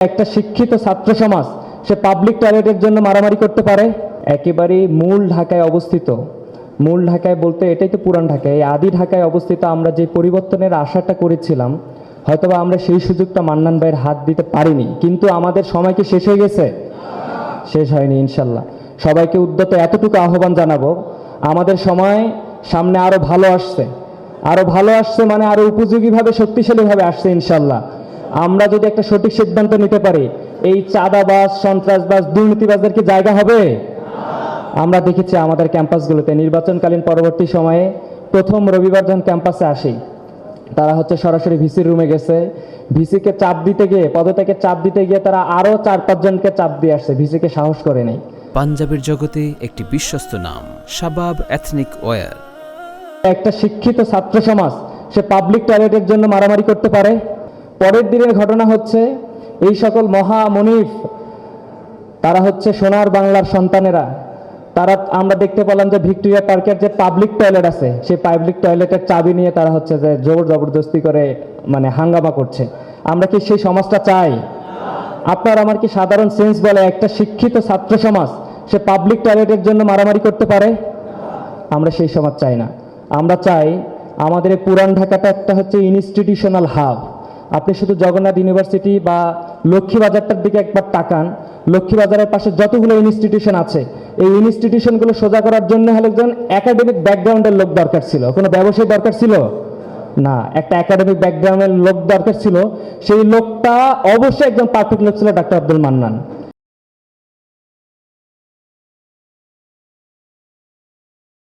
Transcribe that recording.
একটা শিক্ষিত ছাত্র সমাজ সে পাবলিক টয়লেটের জন্য মারামারি করতে পারে? একেবারে মূল ঢাকায় অবস্থিত, মূল ঢাকায় বলতে এটাই তো পুরান ঢাকায়, এই আদি ঢাকায় অবস্থিত আমরা যে পরিবর্তনের আশাটা করেছিলাম, হয়তোবা আমরা সেই সুযোগটা মান্নান ভাইয়ের হাত দিতে পারিনি, কিন্তু আমাদের সময় কি শেষ হয়ে গেছে? শেষ হয়নি ইনশাল্লাহ। সবাইকে উদ্যত এতটুকু আহ্বান জানাবো, আমাদের সময় সামনে আরো ভালো আসছে, আরো ভালো আসছে মানে আরো উপযোগীভাবে শক্তিশালীভাবে আসছে ইনশাল্লাহ। আমরা যদি একটা সঠিক সিদ্ধান্ত নিতে পারি, এই চাঁদাবাজ, সন্ত্রাসবাজ, দুর্নীতিবাজদের কি জায়গা হবে? আমরা দেখেছি আমাদের ক্যাম্পাসগুলোতে নির্বাচনকালীন পরবর্তী সময়ে প্রথম রবিবার যখন ক্যাম্পাসে আসি, তারা সরাসরি ভিসির রুমে গেছে, ভিসিকে চাপ দিতে গিয়ে, পদত্যাগের চাপ দিতে গিয়ে তারা আরো 4-5 জনকে চাপ দিয়ে আসছে, ভিসিকে সাহস করে নেই। পাঞ্জাবের জগতে একটি বিশ্বস্ত নাম শাবাব এথনিক ওয়্যার। একটা শিক্ষিত ছাত্র সমাজ সে পাবলিক টয়লেটের জন্য মারামারি করতে পারে? পরের দিনের ঘটনা হচ্ছে, এই সকল মহামনিফ তারা সোনার বাংলার সন্তানেরা, তারা আমরা দেখতে পেলাম যে ভিক্টোরিয়া পার্কের যে পাবলিক টয়লেট আছে, সেই পাবলিক টয়লেটের চাবি নিয়ে তারা যে জোর জবরদস্তি করে মানে হাঙ্গামা করছে। আমরা কি সেই সমাজটা চাই? আপনার আমার কি সাধারণ সেন্স বলে একটা শিক্ষিত ছাত্র সমাজ সে পাবলিক টয়লেটের জন্য মারামারি করতে পারে? আমরা সেই সমাজ চাই না। আমরা চাই আমাদের এই পুরান ঢাকাটা একটা ইনস্টিটিউশনাল হাব। আপনি শুধু জগন্নাথ ইউনিভার্সিটি বা লক্ষ্মীবাজারটার দিকে একবার তাকান, লক্ষ্মীবাজারের পাশে যতগুলো ইনস্টিটিউশন আছে, এই ইনস্টিটিউশনগুলো সোজা করার জন্য হলে একজন একাডেমিক ব্যাকগ্রাউন্ডের লোক দরকার ছিল, কোনো ব্যবসায়ী দরকার ছিল না, একটা একাডেমিক ব্যাকগ্রাউন্ডের লোক দরকার ছিল। সেই লোকটা অবশ্যই একজন পারফেক্ট লোক ছিল, ডাক্তার আব্দুল মান্নান।